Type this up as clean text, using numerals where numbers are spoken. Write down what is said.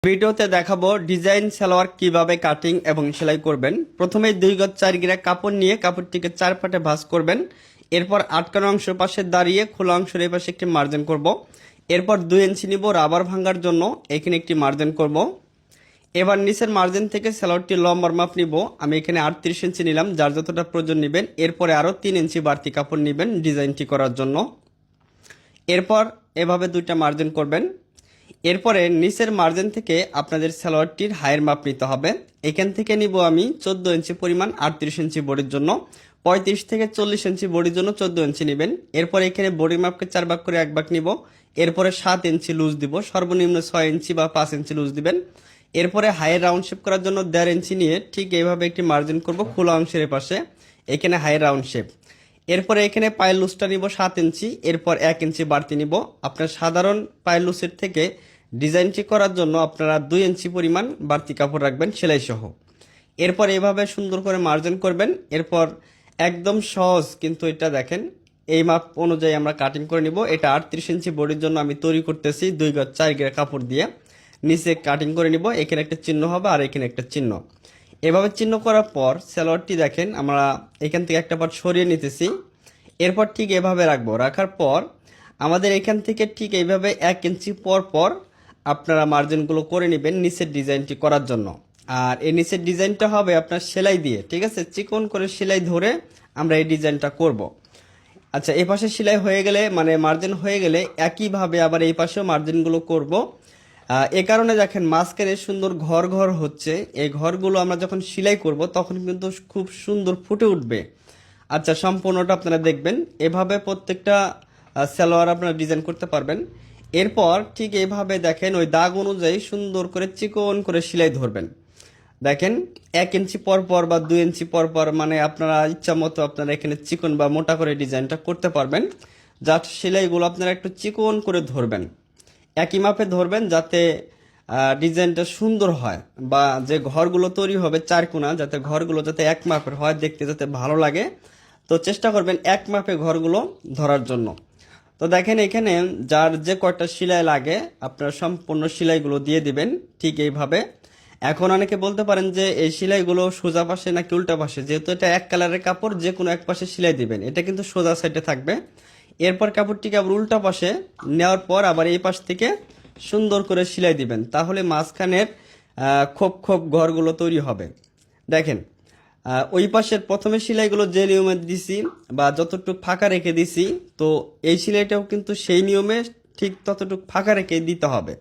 ভিডিওতে দেখাবো ডিজাইন সালোয়ার কিভাবে কাটিং এবং সেলাই করবেন। প্রথমে 2 গজ 4 গিরা কাপড় নিয়ে কাপড়টিকে 4 পাটে ভাঁজ করবেন। এরপর আটকানো অংশের পাশে দাঁড়িয়ে খোলা অংশের এই পাশে একটি মার্জিন করব। এরপর 2 ইঞ্চি নিব রাবার ভাঙার জন্য, এখানে একটি মার্জিন করব। এবার নিচের মার্জিন থেকে সালোয়ারটি লম্বার মাপ নিব। আমি এখানে 38 ইঞ্চি নিলাম, যার যতটা প্রয়োজন নেবেন। এরপরে আরও 3 ইঞ্চি বাড়তি কাপড় নেবেন ডিজাইনটি করার জন্য। এরপর এভাবে 2টা মার্জিন করবেন। এরপরে নিচের মার্জিন থেকে আপনাদের সালোয়ারটির হায়ের মাপ নিতে হবে। এখান থেকে নিব আমি 14 ইঞ্চি পরিমাণ 38 ইঞ্চি বডির জন্য। 35 থেকে 40 ইঞ্চি বডির জন্য 14 ইঞ্চি নেবেন। এরপর এখানে বডির মাপকে 4 ভাগ করে 1 ভাগ নিব। এরপরে 7 ইঞ্চি লুজ দিব, সর্বনিম্ন 6 ইঞ্চি বা 5 ইঞ্চি লুজ দিবেন। এরপরে হায়ের রাউন্ড শেপ করার জন্য 1.5 ইঞ্চি নিয়ে ঠিক এইভাবে একটি মার্জিন করব খোলা অংশের পাশে, এখানে হায়ের রাউন্ড শেপ। এরপরে এখানে পায়ের লুজটা নিব 7 ইঞ্চি, এরপর 1 ইঞ্চি বাড়তি নিব। আপনার সাধারণ পায়ের লুজের থেকে ডিজাইনটি করার জন্য আপনারা 2 ইঞ্চি পরিমাণ বাড়তি কাপড় রাখবেন সেলাই সহ। এরপর এভাবে সুন্দর করে মার্জিন করবেন। এরপর একদম সহজ, কিন্তু এটা দেখেন এই মাপ অনুযায়ী আমরা কাটিং করে নিব। এটা 38 ইঞ্চি বডির জন্য আমি তৈরি করতেছি 2 গজ 4 গিরা কাপড় দিয়ে। নিচে কাটিং করে নিব, এখানে একটা চিহ্ন হবে আর এখানে একটা চিহ্ন। এভাবে চিহ্ন করার পর সালোয়ারটি দেখেন আমরা এখান থেকে একটা পার্ট সরিয়ে নিতেছি। এরপর ঠিক এভাবে রাখবো। রাখার পর আমাদের এখান থেকে ঠিক এইভাবে 1 ইঞ্চি পর পর আপনারা মার্জিনগুলো করে নেবেন নিচের ডিজাইনটি করার জন্য। আর এই নিচের ডিজাইনটা হবে আপনার সেলাই দিয়ে, ঠিক আছে? চিকন করে সেলাই ধরে আমরা এই ডিজাইনটা করব। আচ্ছা, এই পাশে সেলাই হয়ে গেলে মানে মার্জিন হয়ে গেলে একইভাবে আবার এই পাশেও মার্জিনগুলো করব। এ কারণে দেখেন মাঝখানে সুন্দর ঘর ঘর হচ্ছে। এই ঘরগুলো আমরা যখন সেলাই করব তখন কিন্তু খুব সুন্দর ফুটে উঠবে। আচ্ছা, সম্পূর্ণটা আপনারা দেখবেন। এভাবে প্রত্যেকটা সালোয়ার আপনারা ডিজাইন করতে পারবেন। এরপর ঠিক এইভাবে দেখেন ওই দাগ অনুযায়ী সুন্দর করে চিকন করে সেলাই ধরবেন। দেখেন 1 ইঞ্চি পর পর বা 2 ইঞ্চি পর পর, মানে আপনারা ইচ্ছা মতো আপনারা এখানে চিকন বা মোটা করে ডিজাইনটা করতে পারবেন। জাস্ট সেলাইগুলো আপনারা একটু চিকন করে ধরবেন, একই মাপে ধরবেন যাতে ডিজাইনটা সুন্দর হয়, বা যে ঘরগুলো তৈরি হবে 4 কোণা, যাতে ঘরগুলো যাতে এক মাপের হয়, দেখতে যাতে ভালো লাগে। তো চেষ্টা করবেন এক মাপে ঘরগুলো ধরার জন্য। তো দেখেন এখানে যার যে কয়টা সেলাই লাগে আপনারা সম্পূর্ণ সেলাইগুলো দিয়ে দিবেন ঠিক এইভাবে। এখন অনেকে বলতে পারেন যে এই সেলাইগুলো সোজা পাশে নাকি উল্টা পাশে, যেহেতু এটা এক কালারের কাপড় যে কোনো এক পাশে সেলাই দিবেন, এটা কিন্তু সোজা সাইডে থাকবে। এরপর কাপড়টিকে আবার উল্টা পাশে নেওয়ার পর আবার এই পাশ থেকে সুন্দর করে সেলাই দিবেন, তাহলে মাঝখানের খোপ খোপ ঘরগুলো তৈরি হবে। দেখেন ওই পাশের প্রথমে সেলাইগুলো যে নিয়মে দিছি বা যতটুকু ফাঁকা রেখে দিছি, তো এই সেলাইটাও কিন্তু সেই নিয়মে ঠিক ততটুকু ফাঁকা রেখে দিতে হবে।